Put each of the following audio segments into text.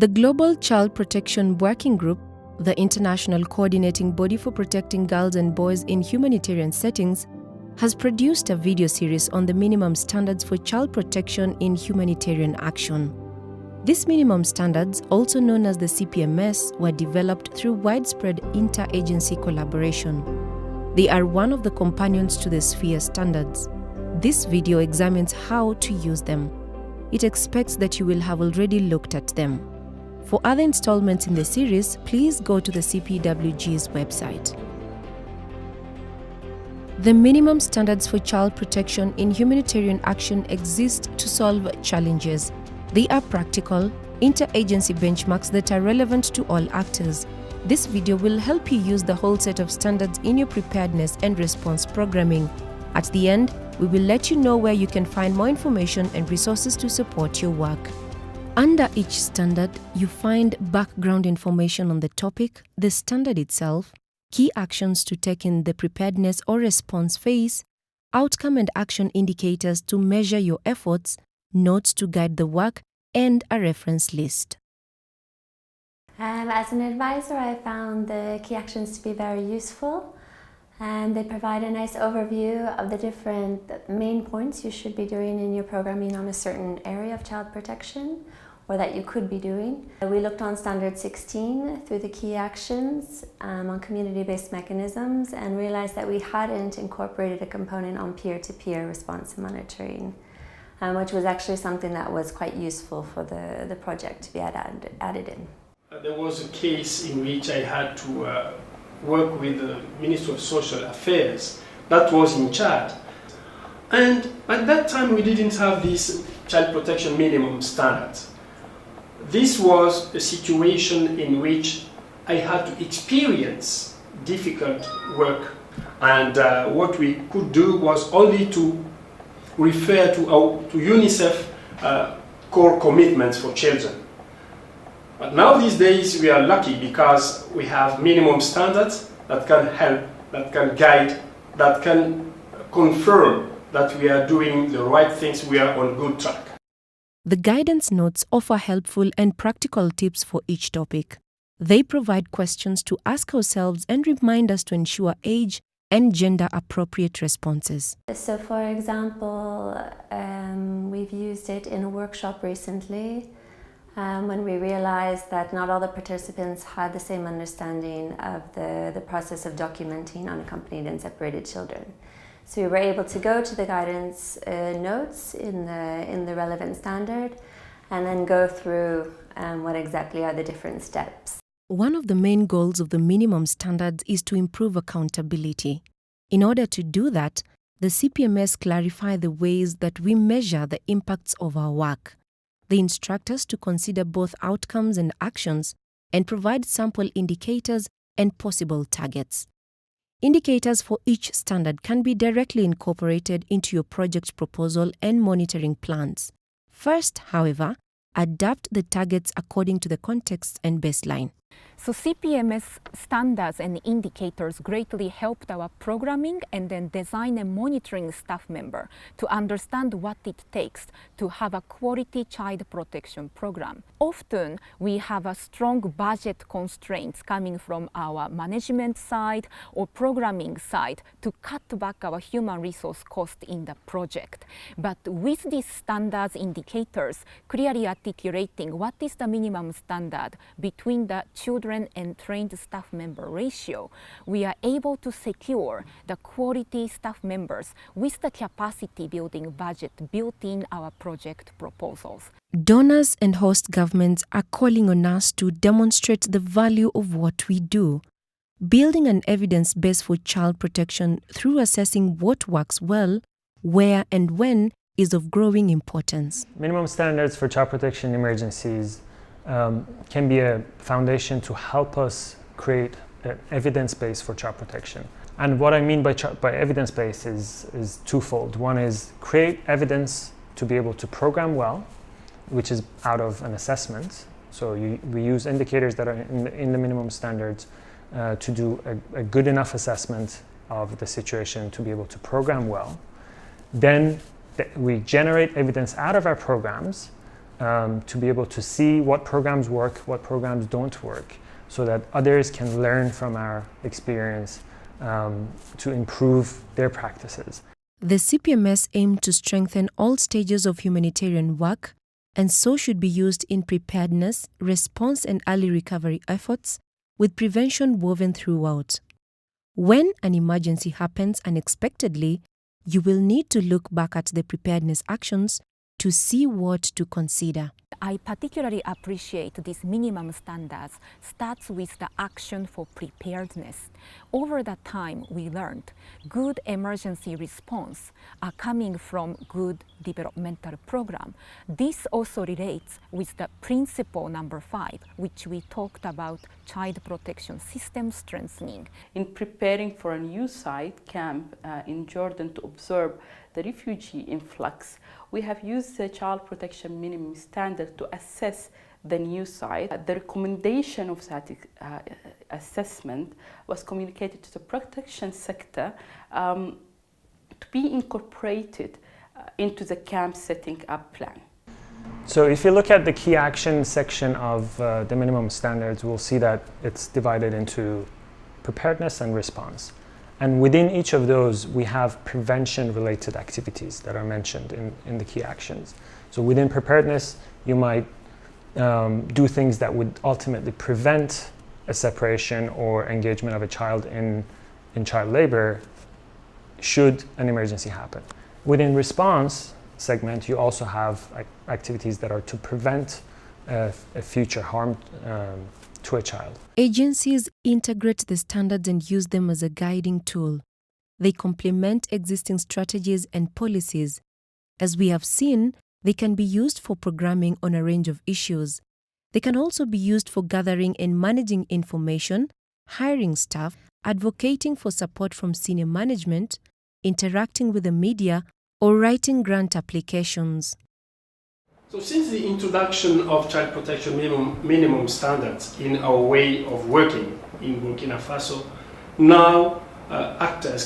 The Global Child Protection Working Group, the international coordinating body for protecting girls and boys in humanitarian settings, has produced a video series on the minimum standards for child protection in humanitarian action. These minimum standards, also known as the CPMS, were developed through widespread interagency collaboration. They are one of the companions to the Sphere standards. This video examines how to use them. It expects that you will have already looked at them. For other installments in the series, please go to the CPWG's website. The minimum standards for child protection in humanitarian action exist to solve challenges. They are practical, interagency benchmarks that are relevant to all actors. This video will help you use the whole set of standards in your preparedness and response programming. At the end, we will let you know where you can find more information and resources to support your work. Under each standard, you find background information on the topic, the standard itself, key actions to take in the preparedness or response phase, outcome and action indicators to measure your efforts, notes to guide the work, and a reference list. As an advisor, I found the key actions to be very useful, and they provide a nice overview of the different main points you should be doing in your programming on a certain area of child protection, or that you could be doing. We looked on Standard 16 through the key actions on community-based mechanisms and realized that we hadn't incorporated a component on peer-to-peer response monitoring, which was actually something that was quite useful for the project to be added in. There was a case in which I had to work with the Ministry of Social Affairs that was in Chad. And at that time we didn't have this child protection minimum standards. This was a situation in which I had to experience difficult work, and what we could do was only to refer to UNICEF core commitments for children. But now these days we are lucky because we have minimum standards that can help, that can guide, that can confirm that we are doing the right things, we are on good track. The guidance notes offer helpful and practical tips for each topic. They provide questions to ask ourselves and remind us to ensure age and gender appropriate responses. So for example, we've used it in a workshop recently when we realized that not all the participants had the same understanding of the process of documenting unaccompanied and separated children. So we were able to go to the guidance notes in the relevant standard and then go through what exactly are the different steps. One of the main goals of the minimum standards is to improve accountability. In order to do that, the CPMS clarify the ways that we measure the impacts of our work. They instruct us to consider both outcomes and actions and provide sample indicators and possible targets. Indicators for each standard can be directly incorporated into your project proposal and monitoring plans. First, however, adapt the targets according to the context and baseline. So CPMS standards and indicators greatly helped our programming and then design and monitoring staff member to understand what it takes to have a quality child protection program. Often we have a strong budget constraints coming from our management side or programming side to cut back our human resource cost in the project. But with these standards indicators clearly articulating what is the minimum standard between the children and trained staff member ratio, we are able to secure the quality staff members with the capacity building budget built in our project proposals. Donors and host governments are calling on us to demonstrate the value of what we do. Building an evidence base for child protection through assessing what works well, where and when is of growing importance. Minimum standards for child protection emergencies can be a foundation to help us create an evidence base for child protection. And what I mean by evidence base is twofold. One is create evidence to be able to program well, which is out of an assessment. So we use indicators that are in the minimum standards to do a good enough assessment of the situation to be able to program well. Then we generate evidence out of our programs to be able to see what programs work, what programs don't work, so that others can learn from our experience to improve their practices. The CPMS aim to strengthen all stages of humanitarian work and so should be used in preparedness, response and early recovery efforts with prevention woven throughout. When an emergency happens unexpectedly, you will need to look back at the preparedness actions to see what to consider. I particularly appreciate these minimum standards starts with the action for preparedness. Over the time we learned good emergency response are coming from good developmental program. This also relates with the principle number 5, which we talked about child protection system strengthening. In preparing for a new site camp in Jordan to observe the refugee influx, we have used the child protection minimum standard to assess the new site. The recommendation of that assessment was communicated to the protection sector to be incorporated into the camp setting up plan. So if you look at the key action section of the minimum standards, we'll see that it's divided into preparedness and response. And within each of those, we have prevention-related activities that are mentioned in the key actions. So within preparedness, you might do things that would ultimately prevent a separation or engagement of a child in child labor should an emergency happen. Within response segment, you also have activities that are to prevent a future harm to a child. Agencies integrate the standards and use them as a guiding tool. They complement existing strategies and policies. As we have seen, they can be used for programming on a range of issues. They can also be used for gathering and managing information, hiring staff, advocating for support from senior management, interacting with the media, or writing grant applications. So since the introduction of child protection minimum standards in our way of working in Burkina Faso, now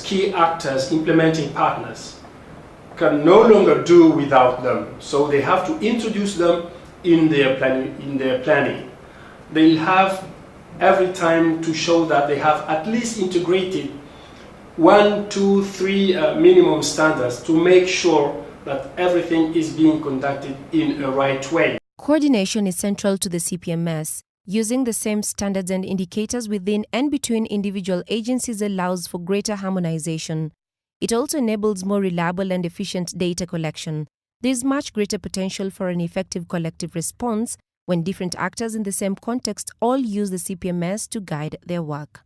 key actors, implementing partners, can no longer do without them. So they have to introduce them in their planning. They'll have every time to show that they have at least integrated 1, 2, 3 minimum standards to make sure that everything is being conducted in a right way. Coordination is central to the CPMS. Using the same standards and indicators within and between individual agencies allows for greater harmonization. It also enables more reliable and efficient data collection. There is much greater potential for an effective collective response when different actors in the same context all use the CPMS to guide their work.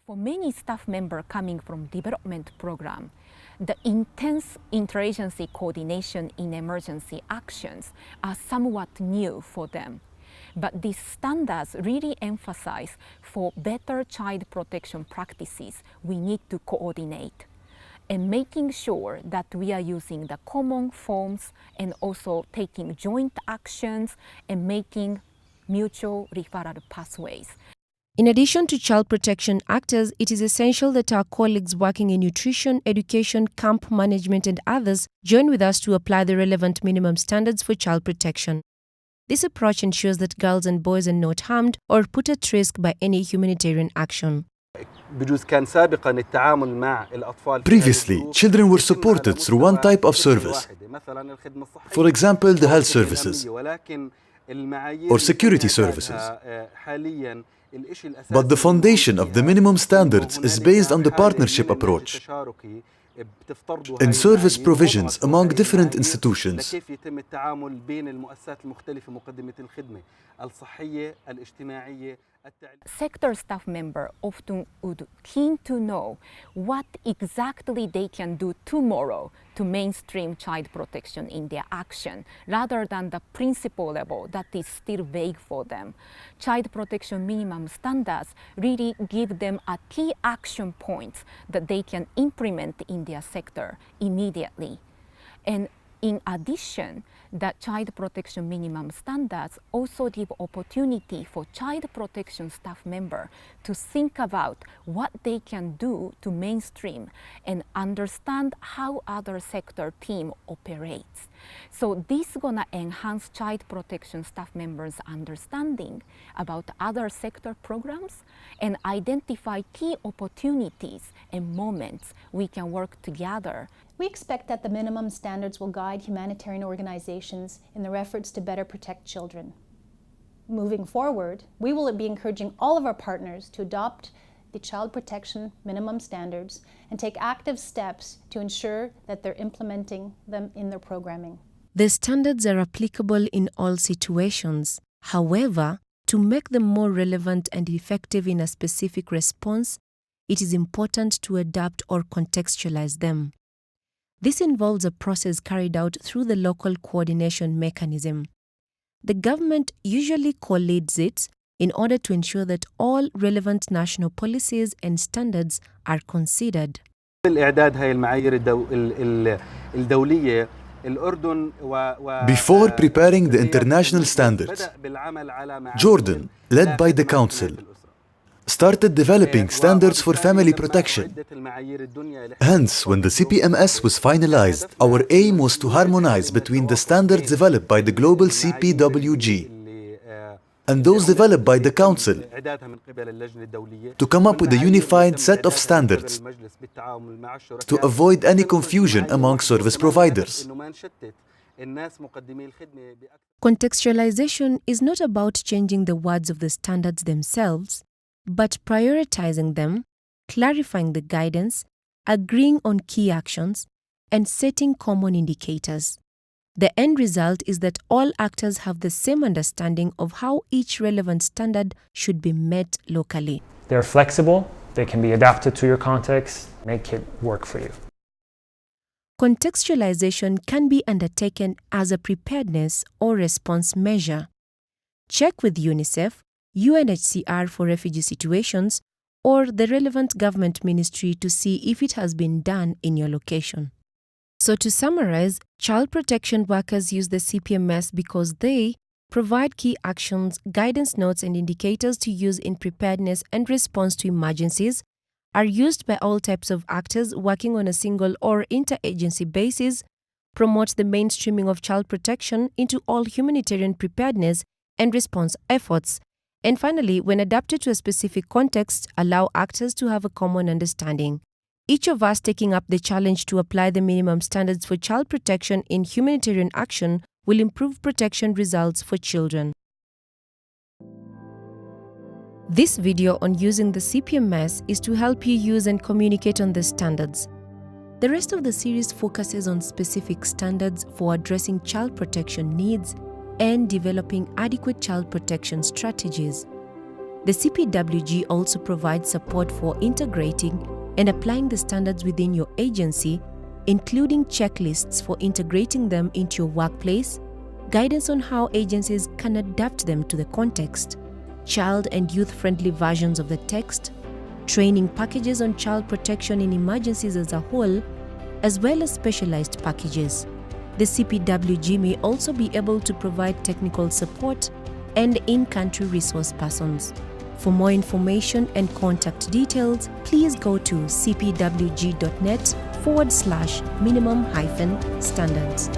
For many staff members coming from development program, the intense interagency coordination in emergency actions are somewhat new for them. But these standards really emphasize for better child protection practices, we need to coordinate and making sure that we are using the common forms and also taking joint actions and making mutual referral pathways. In addition to child protection actors, it is essential that our colleagues working in nutrition, education, camp management and others join with us to apply the relevant minimum standards for child protection. This approach ensures that girls and boys are not harmed or put at risk by any humanitarian action. Previously, children were supported through one type of service, for example, the health services or security services. But the foundation of the minimum standards is based on the partnership approach in service provisions among different institutions. Sector staff members often would keen to know what exactly they can do tomorrow to mainstream child protection in their action, rather than the principle level that is still vague for them. Child protection minimum standards really give them a key action points that they can implement in their sector immediately. And In addition, the child protection minimum standards also give opportunity for child protection staff members to think about what they can do to mainstream and understand how other sector team operates. So this gonna enhance child protection staff members' understanding about other sector programs and identify key opportunities and moments we can work together. We expect that the minimum standards will guide humanitarian organizations in their efforts to better protect children. Moving forward, we will be encouraging all of our partners to adopt the child protection minimum standards and take active steps to ensure that they're implementing them in their programming. The standards are applicable in all situations. However, to make them more relevant and effective in a specific response, it is important to adapt or contextualize them. This involves a process carried out through the local coordination mechanism. The government usually co-leads it in order to ensure that all relevant national policies and standards are considered. Before preparing the international standards, Jordan, led by the Council, started developing standards for family protection. Hence, when the CPMS was finalized, our aim was to harmonize between the standards developed by the global CPWG and those developed by the Council to come up with a unified set of standards to avoid any confusion among service providers. Contextualization is not about changing the words of the standards themselves, but prioritizing them, clarifying the guidance, agreeing on key actions, and setting common indicators. The end result is that all actors have the same understanding of how each relevant standard should be met locally. They're flexible, they can be adapted to your context, make it work for you. Contextualization can be undertaken as a preparedness or response measure. Check with UNICEF, UNHCR for refugee situations, or the relevant government ministry to see if it has been done in your location. So to summarize, child protection workers use the CPMS because they provide key actions, guidance notes, and indicators to use in preparedness and response to emergencies, are used by all types of actors working on a single or interagency basis, promote the mainstreaming of child protection into all humanitarian preparedness and response efforts, and finally, when adapted to a specific context, allow actors to have a common understanding. Each of us taking up the challenge to apply the minimum standards for child protection in humanitarian action will improve protection results for children. This video on using the CPMS is to help you use and communicate on the standards. The rest of the series focuses on specific standards for addressing child protection needs and developing adequate child protection strategies. The CPWG also provides support for integrating and applying the standards within your agency, including checklists for integrating them into your workplace, guidance on how agencies can adapt them to the context, child and youth-friendly versions of the text, training packages on child protection in emergencies as a whole, as well as specialized packages. The CPWG may also be able to provide technical support and in-country resource persons. For more information and contact details, please go to cpwg.net/minimum-standards.